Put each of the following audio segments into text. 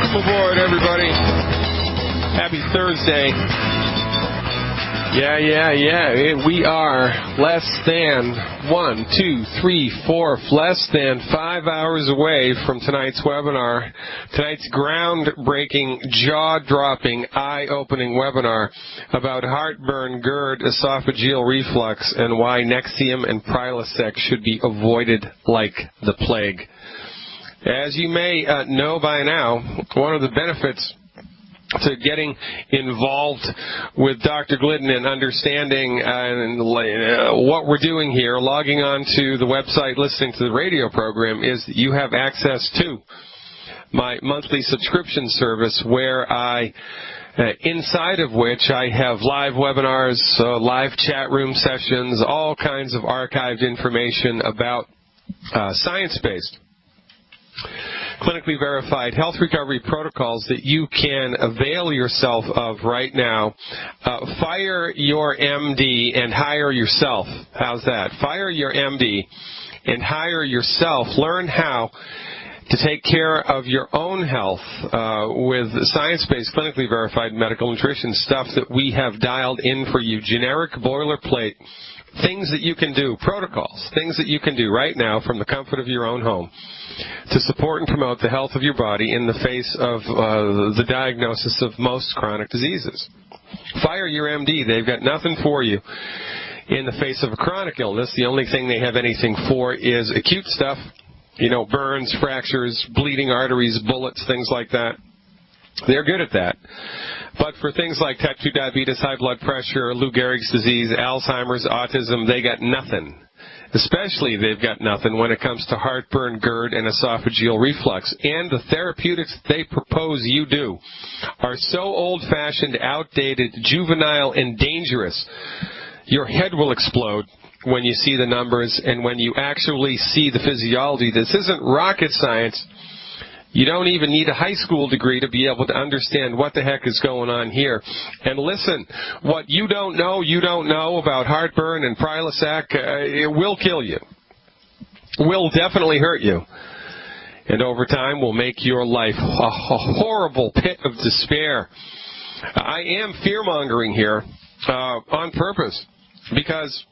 Welcome aboard, everybody. Happy Thursday. Yeah. We are less than 5 hours away from tonight's webinar. Tonight's groundbreaking, jaw-dropping, eye-opening webinar about heartburn, GERD, esophageal reflux, and why Nexium and Prilosec should be avoided like the plague. As you may know by now, one of the benefits to getting involved with Dr. Glidden and understanding what we're doing here, logging on to the website, listening to the radio program, is that you have access to my monthly subscription service where inside of which I have live webinars, live chat room sessions, all kinds of archived information about science-based, clinically verified health recovery protocols that you can avail yourself of right now. Fire your MD and hire yourself. How's that? Fire your MD and hire yourself. Learn how to take care of your own health with science-based, clinically verified medical nutrition stuff that we have dialed in for you. Generic boilerplate. Things that you can do, protocols, things that you can do right now from the comfort of your own home to support and promote the health of your body in the face of the diagnosis of most chronic diseases. Fire your MD. They've got nothing for you in the face of a chronic illness. The only thing they have anything for is acute stuff, burns, fractures, bleeding arteries, bullets, things like that. They're good at that. But for things like type 2 diabetes, high blood pressure, Lou Gehrig's disease, Alzheimer's, autism, they got nothing. Especially they've got nothing when it comes to heartburn, GERD, and esophageal reflux. And the therapeutics they propose you do are so old-fashioned, outdated, juvenile, and dangerous. Your head will explode when you see the numbers and when you actually see the physiology. This isn't rocket science. You don't even need a high school degree to be able to understand what the heck is going on here. And listen, what you don't know about heartburn and Prilosec, it will kill you. Will definitely hurt you. And over time will make your life a horrible pit of despair. I am fear-mongering here on purpose because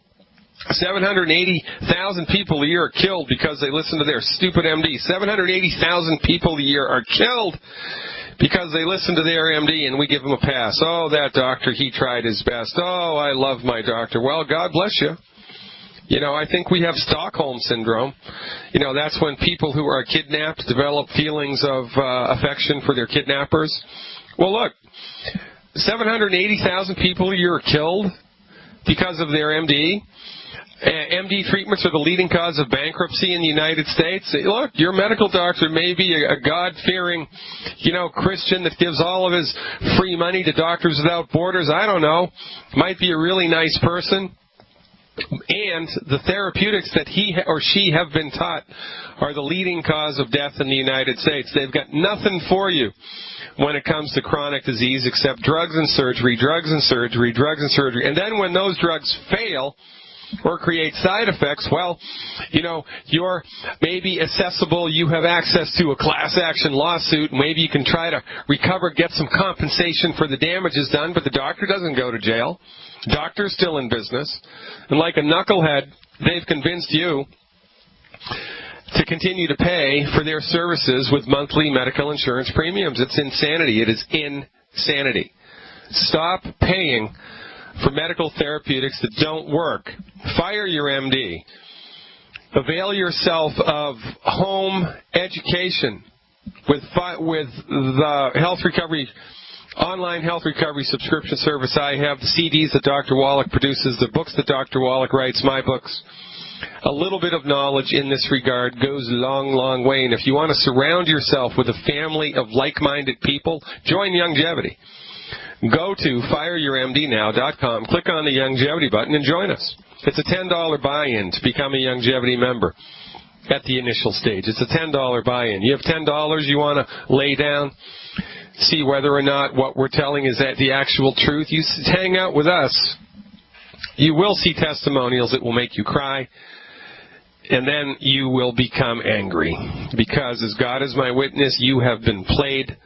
780,000 people a year are killed because they listen to their stupid MD. 780,000 people a year are killed because they listen to their MD and we give them a pass. Oh, that doctor, he tried his best. Oh, I love my doctor. Well, God bless you. I think we have Stockholm Syndrome. That's when people who are kidnapped develop feelings of affection for their kidnappers. Well, look, 780,000 people a year are killed because of their MD. MD treatments are the leading cause of bankruptcy in the United States. Look, your medical doctor may be a God-fearing, Christian that gives all of his free money to Doctors Without Borders. I don't know. Might be a really nice person. And the therapeutics that he or she have been taught are the leading cause of death in the United States. They've got nothing for you when it comes to chronic disease except drugs and surgery, drugs and surgery, drugs and surgery. And then when those drugs fail or create side effects, well, you're maybe accessible, you have access to a class action lawsuit, maybe you can try to recover, get some compensation for the damages done, but the doctor doesn't go to jail. Doctor's still in business. And like a knucklehead, they've convinced you to continue to pay for their services with monthly medical insurance premiums. It's insanity. It is insanity. Stop paying for medical therapeutics that don't work. Fire your MD. Avail yourself of home education with the health recovery, online health recovery subscription service. I have the CDs that Dr. Wallach produces, the books that Dr. Wallach writes, my books. A little bit of knowledge in this regard goes a long, long way. And if you want to surround yourself with a family of like-minded people, join Youngevity. Go to fireyourmdnow.com, click on the Youngevity button, and join us. It's a $10 buy-in to become a Youngevity member at the initial stage. It's a $10 buy-in. You have $10 you want to lay down, see whether or not what we're telling is the actual truth. You hang out with us. You will see testimonials that will make you cry, and then you will become angry. Because as God is my witness, you have been played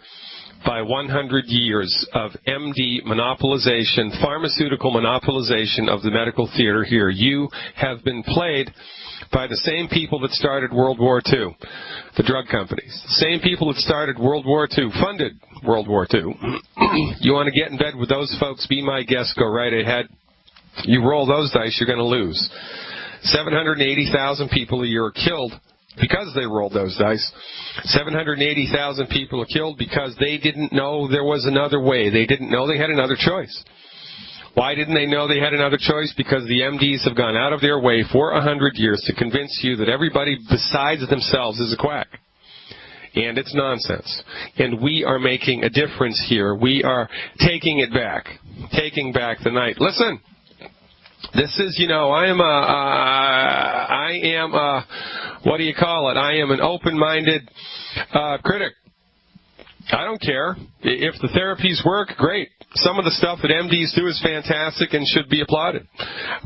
by 100 years of MD monopolization, pharmaceutical monopolization of the medical theater here. You have been played by the same people that started World War II, the drug companies. The same people that started World War II, funded World War II. You want to get in bed with those folks, be my guest, go right ahead. You roll those dice, you're going to lose. 780,000 people a year are killed because they rolled those dice. 780,000 people are killed because they didn't know there was another way. They didn't know they had another choice. Why didn't they know they had another choice? Because the MDs have gone out of their way for 100 years to convince you that everybody besides themselves is a quack. And it's nonsense. And we are making a difference here. We are taking it back. Taking back the night. Listen. This is, I am what do you call it? I am an open-minded critic. I don't care. If the therapies work, great. Some of the stuff that MDs do is fantastic and should be applauded.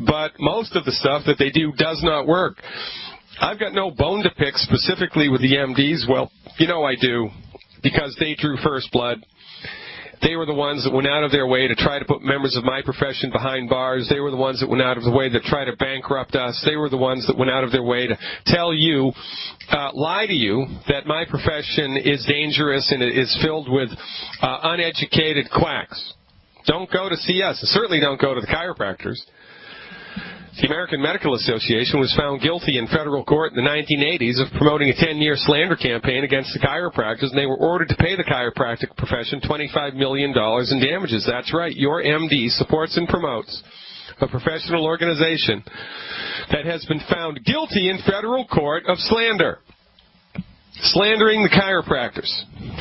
But most of the stuff that they do does not work. I've got no bone to pick specifically with the MDs. Well, I do, because they drew first blood. They were the ones that went out of their way to try to put members of my profession behind bars. They were the ones that went out of the way to try to bankrupt us. They were the ones that went out of their way to tell you, lie to you, that my profession is dangerous and it is filled with uneducated quacks. Don't go to see us. Certainly don't go to the chiropractors. The American Medical Association was found guilty in federal court in the 1980s of promoting a 10-year slander campaign against the chiropractors, and they were ordered to pay the chiropractic profession $25 million in damages. That's right. Your MD supports and promotes a professional organization that has been found guilty in federal court of slander. Slandering the chiropractors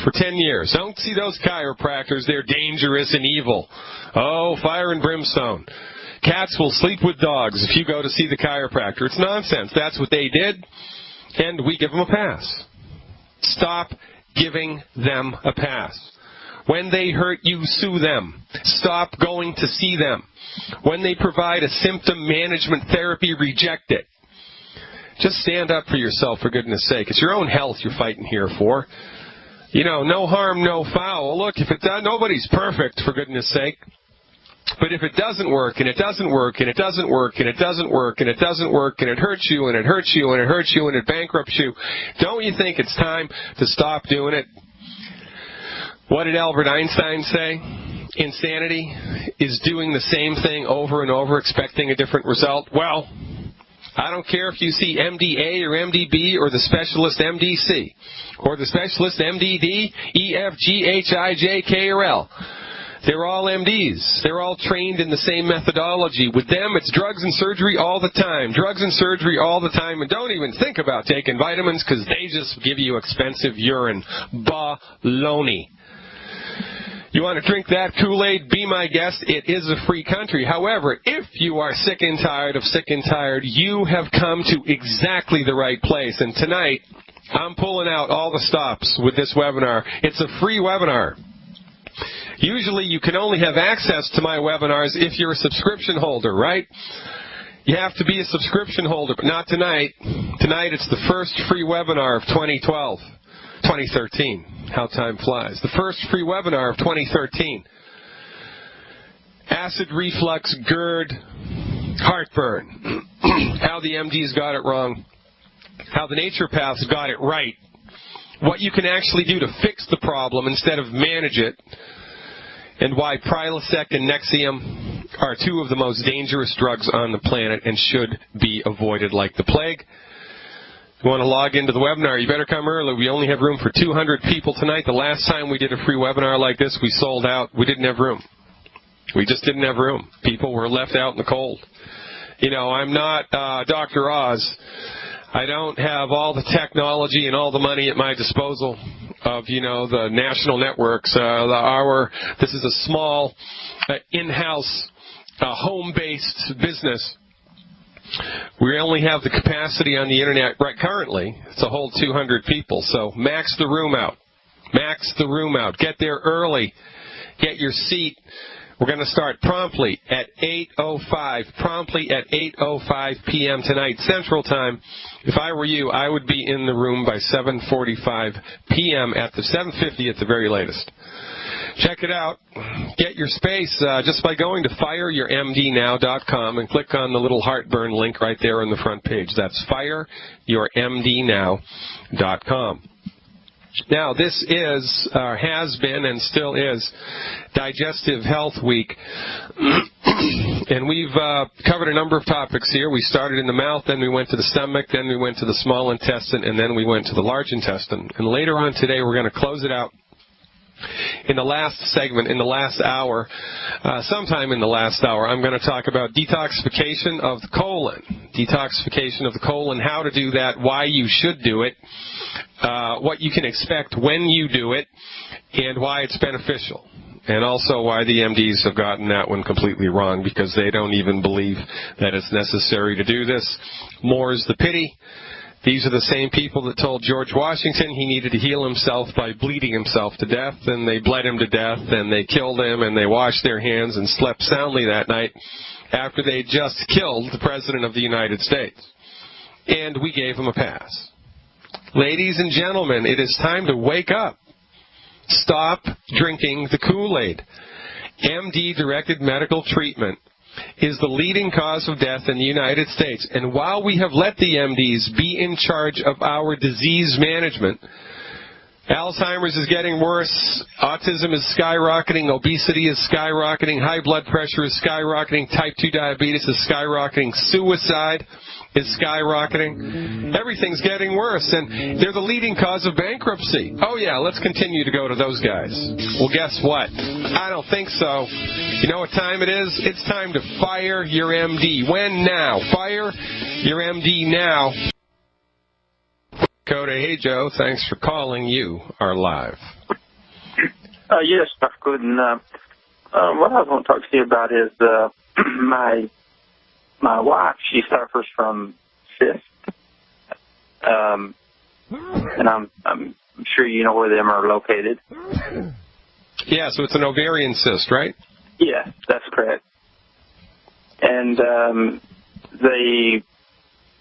for 10 years. Don't see those chiropractors. They're dangerous and evil. Oh, fire and brimstone. Cats will sleep with dogs if you go to see the chiropractor. It's nonsense. That's what they did, and we give them a pass. Stop giving them a pass. When they hurt you, sue them. Stop going to see them. When they provide a symptom management therapy, reject it. Just stand up for yourself, for goodness sake. It's your own health you're fighting here for. No harm, no foul. Look, if it does, nobody's perfect, for goodness sake. But if it doesn't work, and it doesn't work, and it doesn't work, and it doesn't work, and it doesn't work, and it hurts you, and it hurts you, and it hurts you, and it bankrupts you, don't you think it's time to stop doing it? What did Albert Einstein say? Insanity is doing the same thing over and over, expecting a different result. Well, I don't care if you see MD-A or MD-B or the specialist MD-C or the specialist MD-D, E, F, G, H, I, J, K, or L. They're all MDs. They're all trained in the same methodology. With them, it's drugs and surgery all the time. Drugs and surgery all the time. And don't even think about taking vitamins because they just give you expensive urine. Baloney. You want to drink that Kool-Aid? Be my guest. It is a free country. However, if you are sick and tired of sick and tired, you have come to exactly the right place. And tonight, I'm pulling out all the stops with this webinar. It's a free webinar. Usually you can only have access to my webinars if you're a subscription holder, right? You have to be a subscription holder, but not tonight. Tonight it's the first free webinar of 2013. How time flies. The first free webinar of 2013. Acid reflux, GERD, heartburn. How the MDs got it wrong. How the naturopaths got it right. What you can actually do to fix the problem instead of manage it. And why Prilosec and Nexium are two of the most dangerous drugs on the planet and should be avoided like the plague. If you want to log into the webinar, you better come early. We only have room for 200 people tonight. The last time we did a free webinar like this, we sold out. We didn't have room. We just didn't have room. People were left out in the cold. I'm not Dr. Oz. I don't have all the technology and all the money at my disposal of, the national networks. This is a small, in-house, home-based business. We only have the capacity on the internet right currently to hold 200 people. So max the room out. Max the room out. Get there early. Get your seat We're going to start promptly at 8:05 p.m. tonight, Central Time. If I were you, I would be in the room by 7:45 p.m. at the 7:50 at the very latest. Check it out. Get your space just by going to fireyourmdnow.com and click on the little heartburn link right there on the front page. That's fireyourmdnow.com. Now, this is, has been, and still is, Digestive Health Week. And we've covered a number of topics here. We started in the mouth, then we went to the stomach, then we went to the small intestine, and then we went to the large intestine. And later on today, we're going to close it out in the last segment, in the last hour, sometime in the last hour. I'm going to talk about detoxification of the colon. Detoxification of the colon, how to do that, why you should do it, what you can expect when you do it, and why it's beneficial. And also why the MDs have gotten that one completely wrong, because they don't even believe that it's necessary to do this. More's the pity. These are the same people that told George Washington he needed to heal himself by bleeding himself to death, and they bled him to death, and they killed him, and they washed their hands and slept soundly that night after they just killed the President of the United States. And we gave him a pass. Ladies and gentlemen, it is time to wake up. Stop drinking the Kool-Aid. MD-directed medical treatment is the leading cause of death in the United States. And while we have let the MDs be in charge of our disease management, Alzheimer's is getting worse, autism is skyrocketing, obesity is skyrocketing, high blood pressure is skyrocketing, type 2 diabetes is skyrocketing, suicide is skyrocketing. Everything's getting worse, and they're the leading cause of bankruptcy. Oh yeah, let's continue to go to those guys. Well, guess what? I don't think so. You know what time it is? It's time to fire your MD. When? Now. Fire your MD now. Coda, hey Joe, thanks for calling. You are live. Yes, Dr. Glidden. What I was going to talk to you about is my wife. She suffers from cysts, and I'm sure you know where them are located. Yeah, so it's an ovarian cyst, right? Yeah, that's correct. And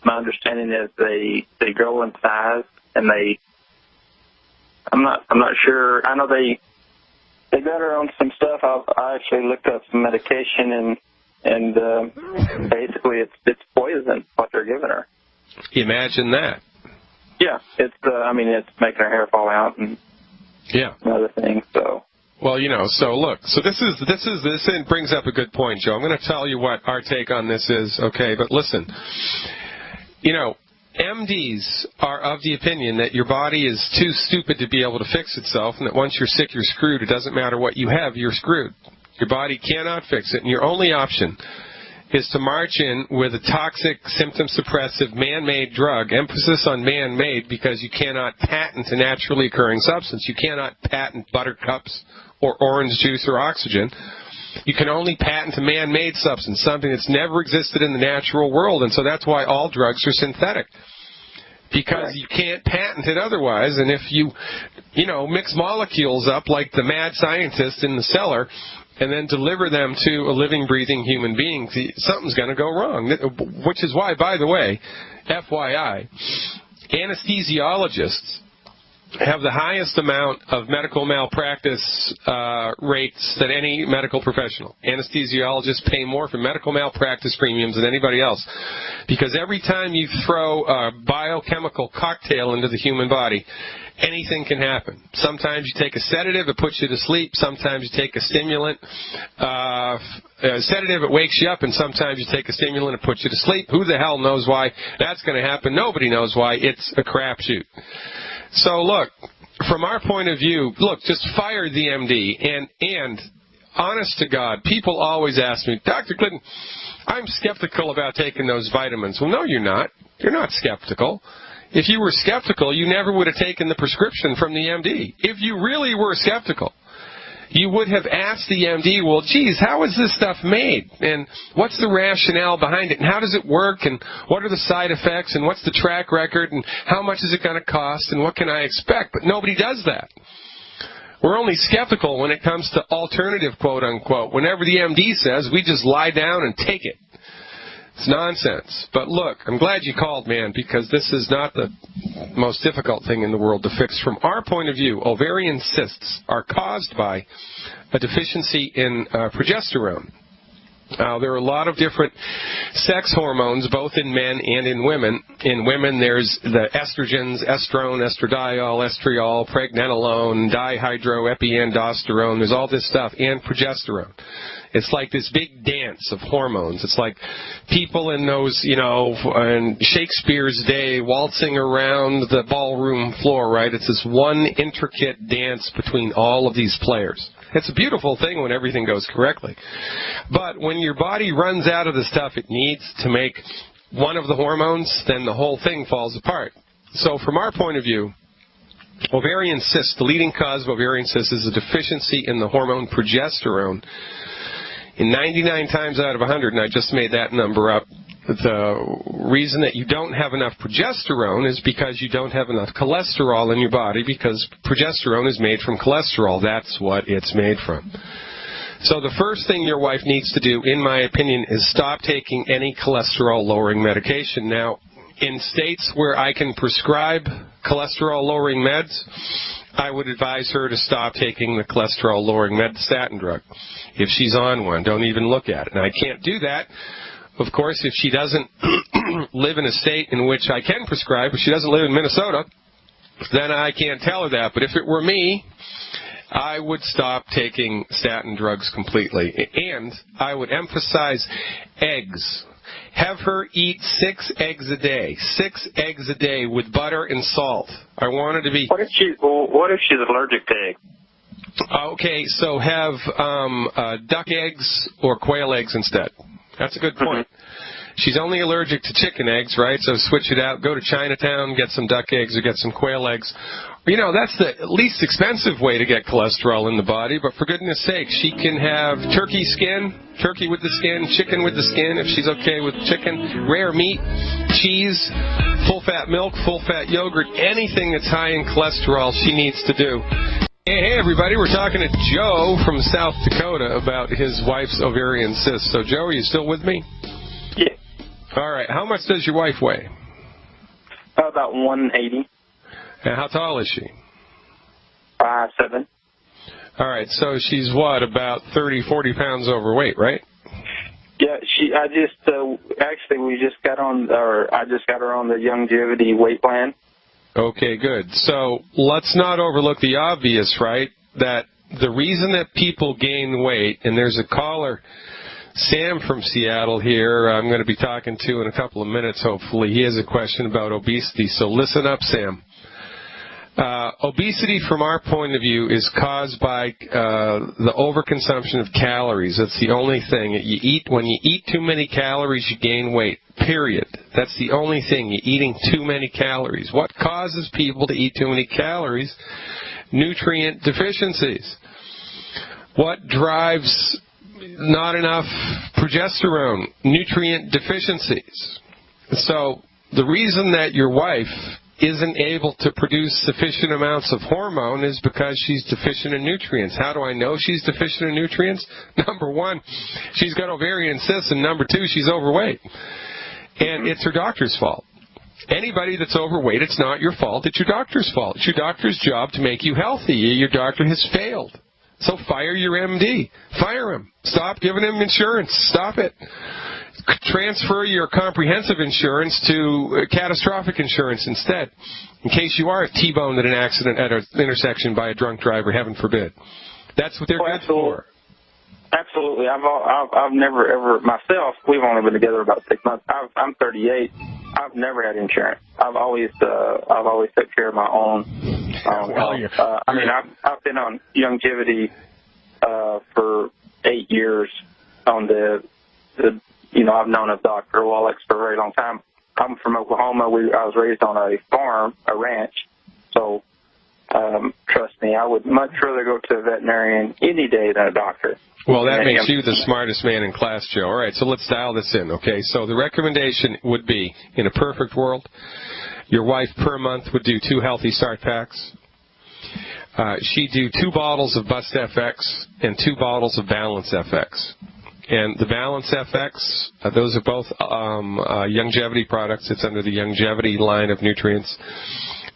my understanding is they grow in size, and I'm not sure. I know they got her on some stuff. I actually looked up some medication, and basically it's poison what they're giving her. Imagine that. Yeah, it's it's making her hair fall out and other things. So. Well, so look, so this brings up a good point, Joe. I'm going to tell you what our take on this is, okay? But listen. MDs are of the opinion that your body is too stupid to be able to fix itself, and that once you're sick, you're screwed. It doesn't matter what you have, you're screwed. Your body cannot fix it, and your only option is to march in with a toxic, symptom-suppressive, man-made drug. Emphasis on man-made, because you cannot patent a naturally occurring substance. You cannot patent buttercups or orange juice or oxygen. You can only patent a man-made substance, something that's never existed in the natural world, and so that's why all drugs are synthetic, because you can't patent it otherwise. And if you mix molecules up like the mad scientist in the cellar and then deliver them to a living, breathing human being, something's going to go wrong, which is why, by the way, FYI, anesthesiologists have the highest amount of medical malpractice rates than any medical professional. Anesthesiologists pay more for medical malpractice premiums than anybody else, because every time you throw a biochemical cocktail into the human body, anything can happen. Sometimes you take a sedative, it puts you to sleep. Sometimes you take a stimulant, a sedative, it wakes you up, and sometimes you take a stimulant, it puts you to sleep. Who the hell knows why that's going to happen? Nobody knows why. It's a crapshoot. So look, from our point of view, just fire the MD. And honest to God, people always ask me, Dr. Glidden, I'm skeptical about taking those vitamins. Well, no, you're not. You're not skeptical. If you were skeptical, you never would have taken the prescription from the MD. If you really were skeptical, you would have asked the MD, well, geez, how is this stuff made? And what's the rationale behind it? And how does it work? And what are the side effects? And what's the track record? And how much is it going to cost? And what can I expect? But nobody does that. We're only skeptical when it comes to alternative, quote-unquote. Whenever the MD says, we just lie down and take it. It's nonsense. But look, I'm glad you called, man, because this is not the most difficult thing in the world to fix. From our point of view, ovarian cysts are caused by a deficiency in progesterone. There are a lot of different sex hormones, both in men and in women. In women, there's the estrogens, estrone, estradiol, estriol, pregnenolone, dihydroepiandrosterone. There's all this stuff, and progesterone. It's like this big dance of hormones. It's like people in those, in Shakespeare's day waltzing around the ballroom floor, right? It's this one intricate dance between all of these players. It's a beautiful thing when everything goes correctly. But when your body runs out of the stuff it needs to make one of the hormones, then the whole thing falls apart. So from our point of view, ovarian cysts, the leading cause of ovarian cysts is a deficiency in the hormone progesterone. In 99 times out of 100, and I just made that number up, the reason that you don't have enough progesterone is because you don't have enough cholesterol in your body, because progesterone is made from cholesterol. That's what it's made from. So the first thing your wife needs to do, in my opinion, is stop taking any cholesterol-lowering medication. Now, in states where I can prescribe cholesterol-lowering meds, I would advise her to stop taking the cholesterol-lowering statin drug. If she's on one, don't even look at it. Now, I can't do that, of course, if she doesn't live in a state in which I can prescribe. If she doesn't live in Minnesota, then I can't tell her that. But if it were me, I would stop taking statin drugs completely. And I would emphasize eggs. Have her eat 6 eggs a day. 6 eggs a day with butter and salt. I want her to be... What if she's allergic to eggs? Okay, so have duck eggs or quail eggs instead. That's a good point. She's only allergic to chicken eggs, right? So switch it out. Go to Chinatown, get some duck eggs or get some quail eggs. That's the least expensive way to get cholesterol in the body, but for goodness sake, she can have turkey skin, turkey with the skin, chicken with the skin, if she's okay with chicken, rare meat, cheese, full-fat milk, full-fat yogurt, anything that's high in cholesterol she needs to do. Hey, everybody, we're talking to Joe from South Dakota about his wife's ovarian cyst. So, Joe, are you still with me? Yeah. All right. How much does your wife weigh? About 180. And how tall is she? 5'7". All right. So she's what, about 30, 40 pounds overweight, right? Yeah. I just got her on the longevity weight plan. Okay, good. So let's not overlook the obvious, right? That the reason that people gain weight, and there's a caller, Sam from Seattle here, I'm going to be talking to in a couple of minutes, hopefully. He has a question about obesity, so listen up, Sam. Obesity, from our point of view, is caused by the overconsumption of calories. That's the only thing. When you eat too many calories, you gain weight, period. That's the only thing. You're eating too many calories. What causes people to eat too many calories? Nutrient deficiencies. What drives not enough progesterone? Nutrient deficiencies. So the reason that your wife isn't able to produce sufficient amounts of hormone is because she's deficient in nutrients. How do I know she's deficient in nutrients? Number one, she's got ovarian cysts, and number two, she's overweight. And it's her doctor's fault. Anybody that's overweight, it's not your fault, it's your doctor's fault. It's your doctor's job to make you healthy. Your doctor has failed. So fire your MD. Fire him. Stop giving him insurance. Stop it. Transfer your comprehensive insurance to catastrophic insurance instead, in case you are T-boned at an accident at an intersection by a drunk driver, heaven forbid. That's what they're good for. Absolutely. I've never ever myself. We've only been together about 6 months. I'm 38. I've never had insurance. I've always took care of my own. I've been on longevity for 8 years on the I've known a Dr. Wallach for a very long time. I'm from Oklahoma. I was raised on a farm, a ranch. So, trust me, I would much rather go to a veterinarian any day than a doctor. Well, that makes you the smartest man in class, Joe. All right, so let's dial this in, okay? So the recommendation would be, in a perfect world, your wife per month would do 2 Healthy Start packs. she'd do 2 bottles of Bust FX and 2 bottles of Balance FX. And the Balance FX, those are both Youngevity products. It's under the Youngevity line of nutrients.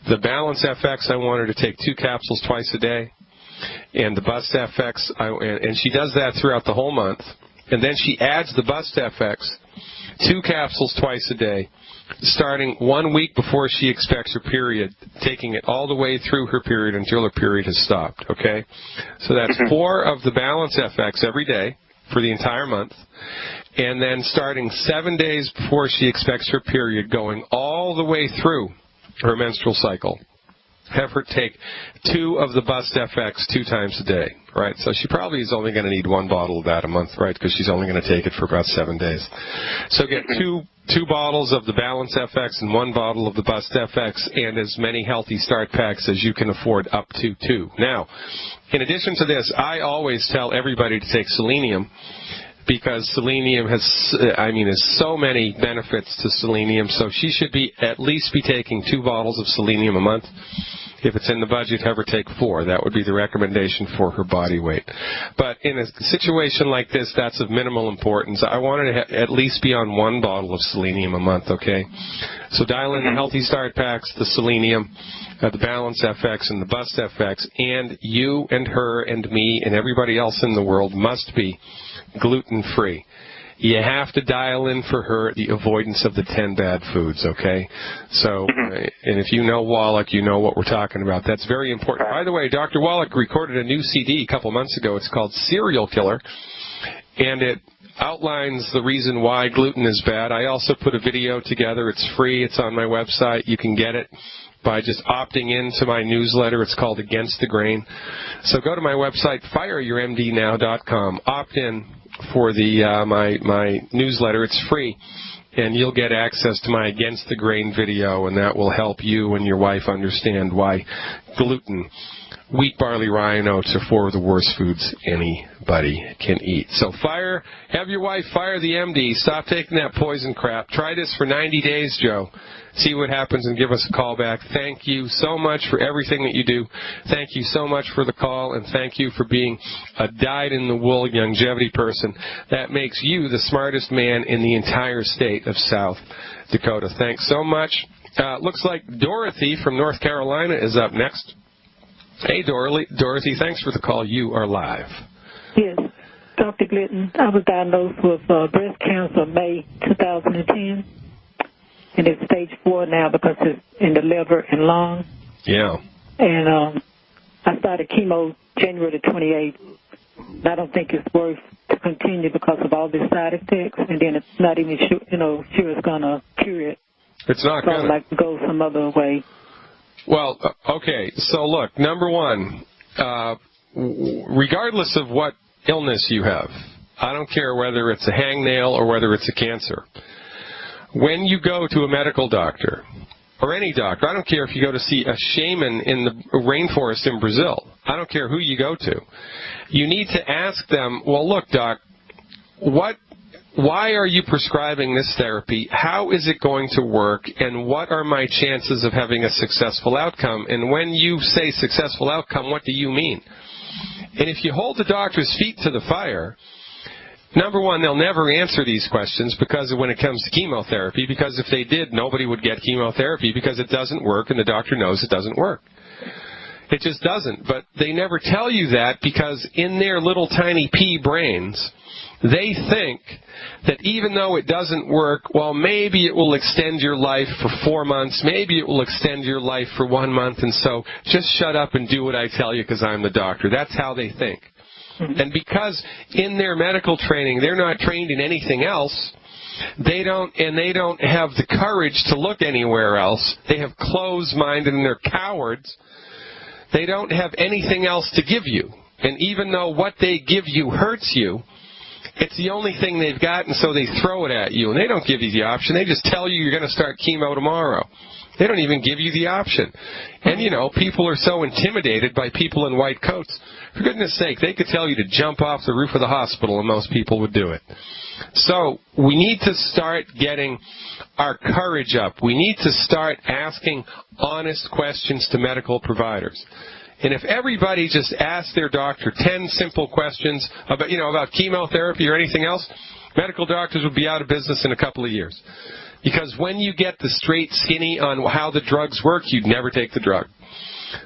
The Balance FX, I want her to take 2 capsules twice a day. And the Bust FX, and she does that throughout the whole month. And then she adds the Bust FX, 2 capsules twice a day, starting 1 week before she expects her period, taking it all the way through her period until her period has stopped, okay? So that's 4 of the Balance FX every day for the entire month, and then starting 7 days before she expects her period, going all the way through her menstrual cycle. Have her take 2 of the Bust FX 2 times a day, right? So she probably is only going to need 1 bottle of that a month, right? Because she's only going to take it for about 7 days. So get two bottles of the Balance FX and 1 bottle of the Bust FX, and as many Healthy Start packs as you can afford, up to 2. Now, in addition to this, I always tell everybody to take selenium, because selenium has so many benefits to selenium. So she should at least be taking 2 bottles of selenium a month. If it's in the budget, have her take 4. That would be the recommendation for her body weight. But in a situation like this, that's of minimal importance. I want her to at least be on 1 bottle of selenium a month, okay? So dial in the Healthy Start packs, the selenium, the Balance FX, and the Bust FX, and you and her and me and everybody else in the world must be gluten-free. You have to dial in for her the avoidance of the 10 bad foods, okay? So, and if you know Wallach, you know what we're talking about. That's very important. By the way, Dr. Wallach recorded a new CD a couple months ago. It's called Serial Killer, and it outlines the reason why gluten is bad. I also put a video together. It's free. It's on my website. You can get it by just opting into my newsletter. It's called Against the Grain. So go to my website, fireyourmdnow.com. Opt in for the my newsletter. It's free, and you'll get access to my Against the Grain video, and that will help you and your wife understand why gluten, wheat, barley, rye, and oats are 4 of the worst foods anybody can eat. So have your wife fire the MD. Stop taking that poison crap. Try this for 90 days, Joe. See what happens and give us a call back. Thank you so much for everything that you do. Thank you so much for the call, and thank you for being a dyed-in-the-wool Youngevity person. That makes you the smartest man in the entire state of South Dakota. Thanks so much. Looks like Dorothy from North Carolina is up next. Hey, Dorothy, thanks for the call. You are live. Yes, Dr. Glidden, I was diagnosed with breast cancer May 2010. And it's stage 4 now because it's in the liver and lung. Yeah. And I started chemo January the 28th. I don't think it's worth to continue because of all the side effects. And then it's not even sure it's going to cure it. It's not going to. I'd like to go some other way. Well, okay. So, look, number one, regardless of what illness you have, I don't care whether it's a hangnail or whether it's a cancer. When you go to a medical doctor, or any doctor, I don't care if you go to see a shaman in the rainforest in Brazil, I don't care who you go to, you need to ask them, well, look, doc, why are you prescribing this therapy? How is it going to work? And what are my chances of having a successful outcome? And when you say successful outcome, what do you mean? And if you hold the doctor's feet to the fire, number one, they'll never answer these questions because when it comes to chemotherapy, because if they did, nobody would get chemotherapy because it doesn't work and the doctor knows it doesn't work. It just doesn't. But they never tell you that because in their little tiny pea brains, they think that even though it doesn't work, well, maybe it will extend your life for 4 months, maybe it will extend your life for 1 month, and so just shut up and do what I tell you because I'm the doctor. That's how they think. And because in their medical training they're not trained in anything else, they don't have the courage to look anywhere else. They have closed-minded and they're cowards. They don't have anything else to give you. And even though what they give you hurts you, it's the only thing they've got, and so they throw it at you. And they don't give you the option. They just tell you you're going to start chemo tomorrow. They don't even give you the option. And, people are so intimidated by people in white coats. For goodness sake, they could tell you to jump off the roof of the hospital and most people would do it. So we need to start getting our courage up. We need to start asking honest questions to medical providers. And if everybody just asked their doctor 10 simple questions about chemotherapy or anything else, medical doctors would be out of business in a couple of years. Because when you get the straight skinny on how the drugs work, you'd never take the drug.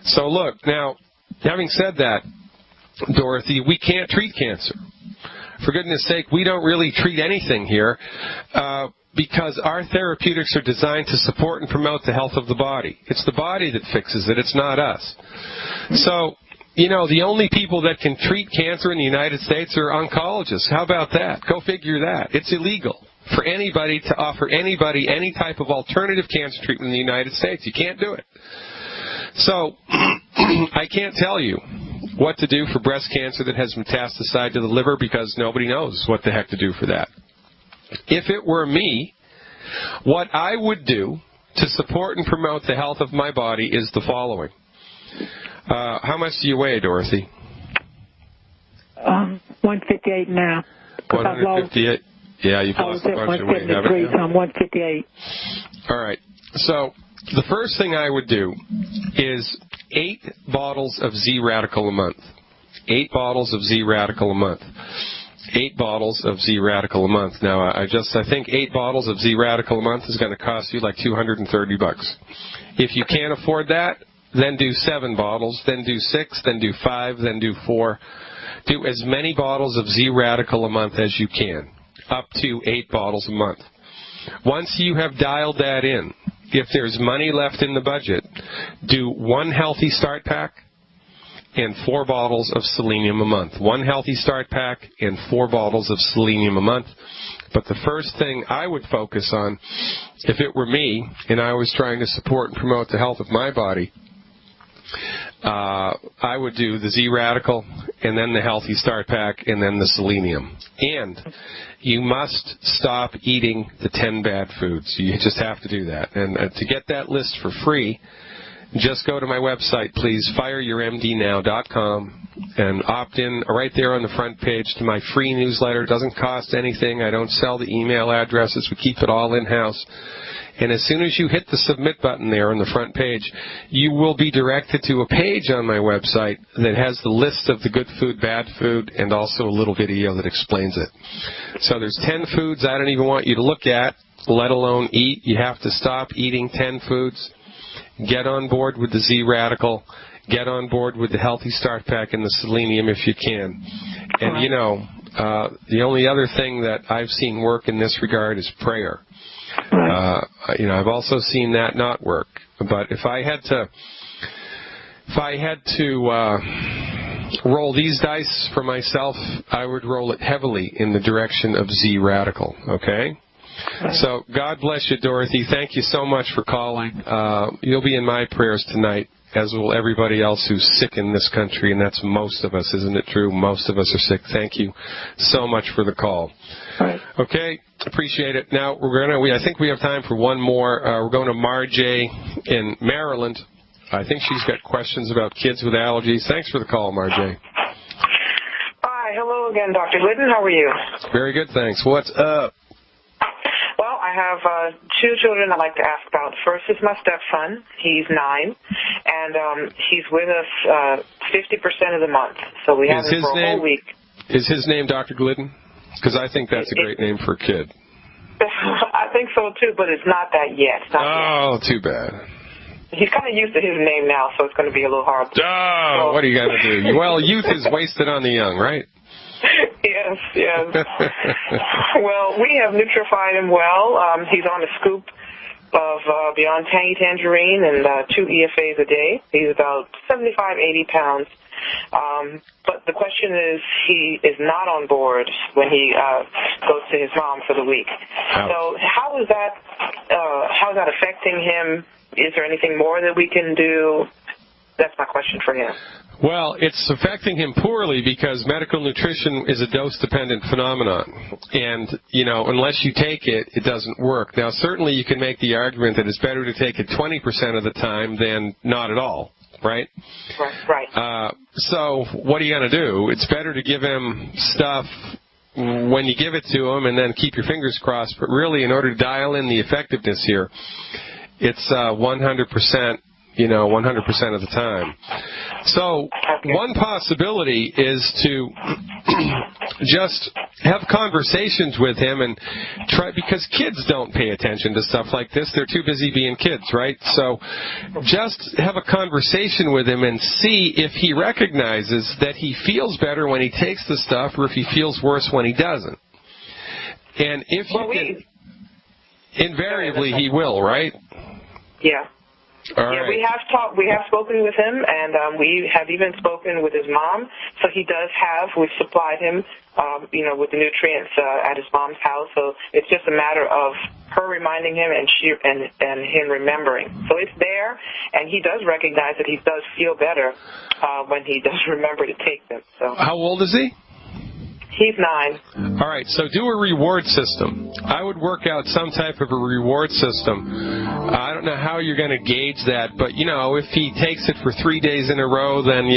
So look, now, having said that, Dorothy, we can't treat cancer. For goodness sake, we don't really treat anything here because our therapeutics are designed to support and promote the health of the body. It's the body that fixes it. It's not us. So, the only people that can treat cancer in the United States are oncologists. How about that? Go figure that. It's illegal for anybody to offer anybody any type of alternative cancer treatment in the United States. You can't do it. So, I can't tell you what to do for breast cancer that has metastasized to the liver because nobody knows what the heck to do for that. If it were me, what I would do to support and promote the health of my body is the following. How much do you weigh, Dorothy? 158 now. 158? Yeah, you've lost a bunch of weight, haven't you? So I'm 158. All right. So the first thing I would do is 8 bottles of Z-Radical a month. 8 bottles of Z-Radical a month. 8 bottles of Z-Radical a month. Now, I think 8 bottles of Z-Radical a month is going to cost you like $230. If you can't afford that, then do 7 bottles, then do 6, then do 5, then do 4. Do as many bottles of Z-Radical a month as you can, up to 8 bottles a month. Once you have dialed that in, if there's money left in the budget, do 1 Healthy Start Pack and 4 bottles of selenium a month. 1 Healthy Start Pack and 4 bottles of selenium a month. But the first thing I would focus on, if it were me and I was trying to support and promote the health of my body, I would do the Z-Radical and then the Healthy Start Pack and then the selenium. And you must stop eating the 10 bad foods. You just have to do that. And to get that list for free, just go to my website, please, fireyourmdnow.com, and opt in right there on the front page to my free newsletter. It doesn't cost anything. I don't sell the email addresses. We keep it all in-house. And as soon as you hit the submit button there on the front page, you will be directed to a page on my website that has the list of the good food, bad food, and also a little video that explains it. So there's 10 foods I don't even want you to look at, let alone eat. You have to stop eating 10 foods. Get on board with the Z-Radical. Get on board with the Healthy Start Pack and the selenium if you can. And, the only other thing that I've seen work in this regard is prayer. I've also seen that not work. But if I had to roll these dice for myself, I would roll it heavily in the direction of Z-Radical, okay? So God bless you, Dorothy. Thank you so much for calling. You'll be in my prayers tonight, as will everybody else who's sick in this country, and that's most of us, isn't it true? Most of us are sick. Thank you so much for the call. Okay, appreciate it. Now I think we have time for one more. We're going to Marjay in Maryland. I think she's got questions about kids with allergies. Thanks for the call, Marjay. Hi, hello again, Dr. Glidden. How are you? Very good, thanks. What's up? Well, I have 2 children I'd like to ask about. First is my stepson. He's 9, and he's with us 50% of the month. So we have him for a whole week. Is his name Dr. Glidden? Because I think that's a great name for a kid. I think so, too, but it's not that yet. Yet. Too bad. He's kind of used to his name now, so it's going to be a little hard. What are you going to do? Well, youth is wasted on the young, right? Yes. Well, we have nutrified him well. He's on a scoop of Beyond Tangy Tangerine and 2 EFAs a day. He's about 75, 80 pounds. But the question is, he is not on board when he goes to his mom for the week. So how is that affecting him? Is there anything more that we can do? That's my question for him. Well, it's affecting him poorly because medical nutrition is a dose-dependent phenomenon. And, unless you take it, it doesn't work. Now, certainly you can make the argument that it's better to take it 20% of the time than not at all, right? Right. So what are you going to do? It's better to give him stuff when you give it to him and then keep your fingers crossed. But really, in order to dial in the effectiveness here, it's 100%. 100% of the time. So Okay. one possibility is to just have conversations with him and try, because kids don't pay attention to stuff like this. They're too busy being kids, right? So just have a conversation with him and see if he recognizes that he feels better when he takes the stuff or if he feels worse when he doesn't. And if you invariably he will, right? Yeah. All Yeah, right. we have spoken with him, and we have even spoken with his mom. So he does have, we've supplied him, with the nutrients at his mom's house. So it's just a matter of her reminding him and him remembering. So it's there, and he does recognize that he does feel better when he does remember to take them. So How old is he? he's 9. All right, so do a reward system. I would work out some type of a reward system. I don't know how you're going to gauge that, but, if he takes it for 3 days in a row, then,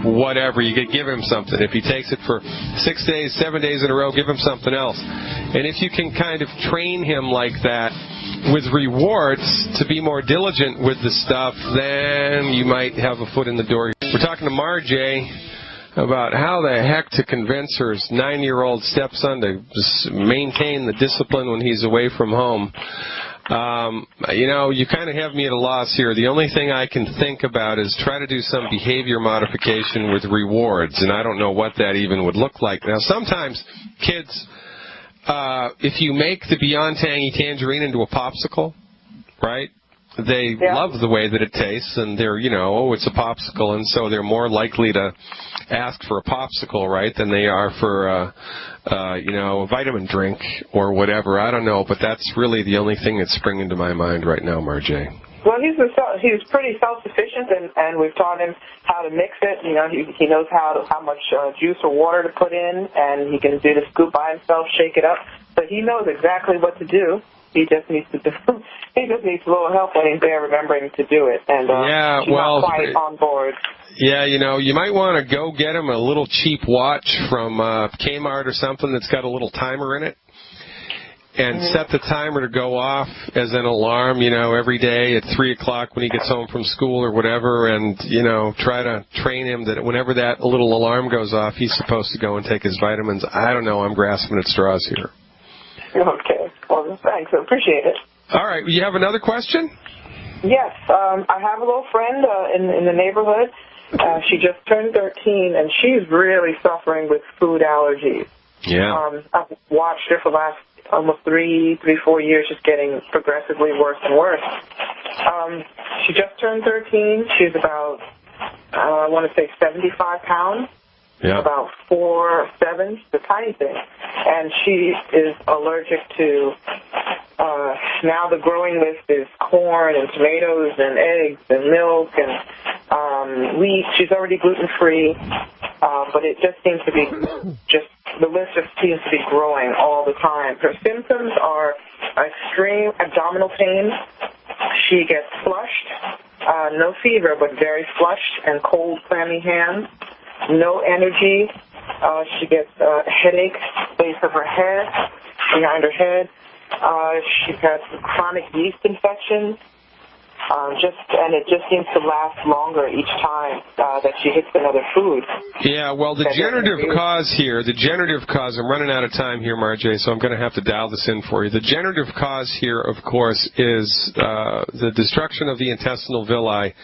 whatever, you could give him something. If he takes it for 6 days, 7 days in a row, give him something else. And if you can kind of train him like that with rewards to be more diligent with the stuff, then you might have a foot in the door. We're talking to Marjay about how the heck to convince her 9-year-old stepson to just maintain the discipline when he's away from home. You kind of have me at a loss here. The only thing I can think about is try to do some behavior modification with rewards, and I don't know what that even would look like. Now, sometimes kids, if you make the Beyond Tangy Tangerine into a popsicle, right? They love the way that it tastes, and they're, it's a popsicle, and so they're more likely to ask for a popsicle, right, than they are for, a vitamin drink or whatever. I don't know, but that's really the only thing that's springing to my mind right now, Marjay. Well, he's pretty self-sufficient, and we've taught him how to mix it. He knows how much juice or water to put in, and he can do the scoop by himself, shake it up. So he knows exactly what to do. He just needs a little help when he's there remembering to do it. And he's not quite on board. Yeah, you might want to go get him a little cheap watch from Kmart or something that's got a little timer in it. And set the timer to go off as an alarm, every day at 3 o'clock when he gets home from school or whatever, and, try to train him that whenever that little alarm goes off, he's supposed to go and take his vitamins. I don't know. I'm grasping at straws here. Okay. Well, thanks. I appreciate it. All right. You have another question? Yes. I have a little friend in the neighborhood. She just turned 13, and she's really suffering with food allergies. Yeah. I've watched her for the last almost 4 years, just getting progressively worse and worse. She just turned 13. She's about, I want to say 75 pounds. Yeah. About 4'7", the tiny thing. And she is allergic to, now the growing list is corn and tomatoes and eggs and milk and wheat. She's already gluten-free, but it just seems to be the list just seems to be growing all the time. Her symptoms are extreme abdominal pain. She gets flushed, no fever, but very flushed and cold, clammy hands. No energy. She gets a headache, base of her head, behind her head. She's had some chronic yeast infections. And it just seems to last longer each time that she hits another food. Yeah, well, the generative cause, I'm running out of time here, Marjay, so I'm going to have to dial this in for you. The generative cause here, of course, is the destruction of the intestinal villi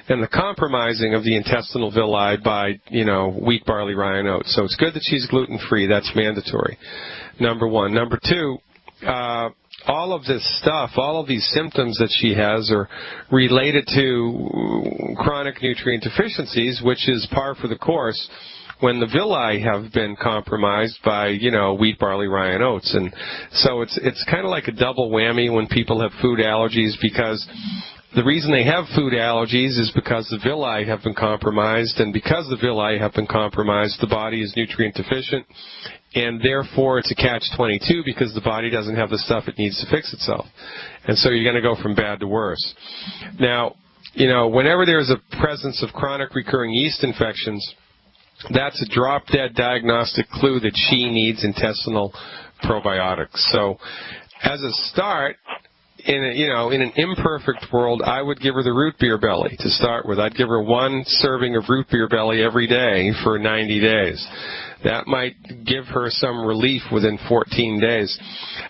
and the compromising of the intestinal villi by, wheat, barley, rye, and oats. So it's good that she's gluten-free. That's mandatory, number one. Number two, all of this stuff, all of these symptoms that she has are related to chronic nutrient deficiencies, which is par for the course when the villi have been compromised by, wheat, barley, rye, and oats. And so it's kind of like a double whammy when people have food allergies, because the reason they have food allergies is because the villi have been compromised, and because the villi have been compromised, the body is nutrient deficient, and therefore it's a catch-22 because the body doesn't have the stuff it needs to fix itself. And so you're going to go from bad to worse. Now, whenever there's a presence of chronic recurring yeast infections, that's a drop-dead diagnostic clue that she needs intestinal probiotics. So as a start, in an imperfect world, I would give her the root beer belly to start with. I'd give her 1 serving of root beer belly every day for 90 days. That might give her some relief within 14 days.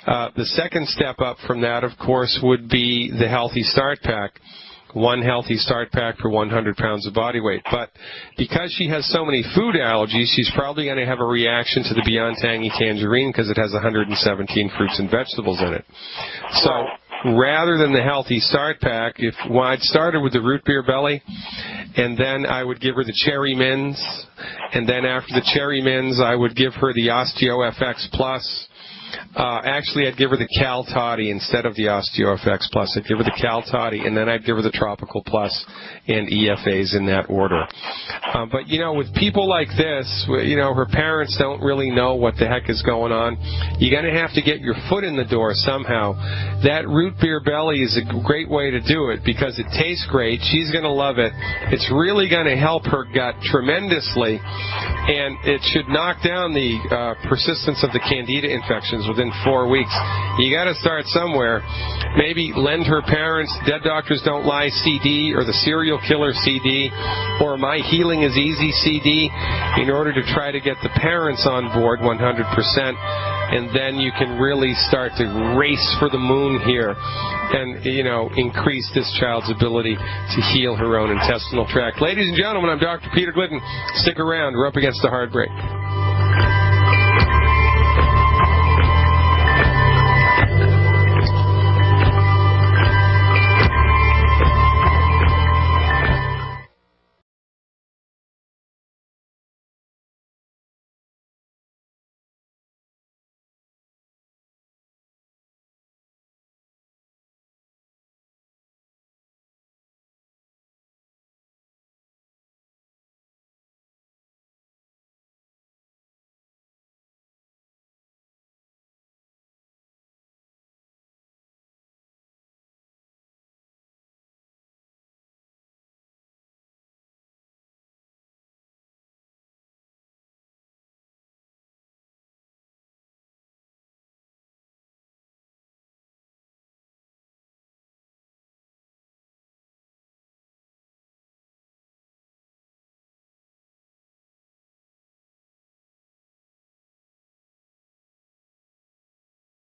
The second step up from that, of course, would be the Healthy Start Pack. 1 Healthy Start Pack for 100 pounds of body weight. But because she has so many food allergies, she's probably going to have a reaction to the Beyond Tangy Tangerine because it has 117 fruits and vegetables in it. So rather than the Healthy Start Pack, I'd started with the root beer belly, and then I would give her the Cherry Mints, and then after the Cherry Mints, I would give her the OsteoFX Plus. Actually, I'd give her the Cal Toddy instead of the OsteoFX Plus. I'd give her the Cal Toddy, and then I'd give her the Tropical Plus and EFAs in that order. But, with people like this, her parents don't really know what the heck is going on. You're going to have to get your foot in the door somehow. That root beer belly is a great way to do it because it tastes great. She's going to love it. It's really going to help her gut tremendously, and it should knock down the persistence of the Candida infections within 4 weeks. You got to start somewhere. Maybe lend her parents Dead Doctors Don't Lie CD or the Serial Killer CD or My Healing is Easy CD in order to try to get the parents on board 100%, and then you can really start to race for the moon here and, increase this child's ability to heal her own intestinal tract. Ladies and gentlemen, I'm Dr. Peter Glidden. Stick around. We're up against the hard break.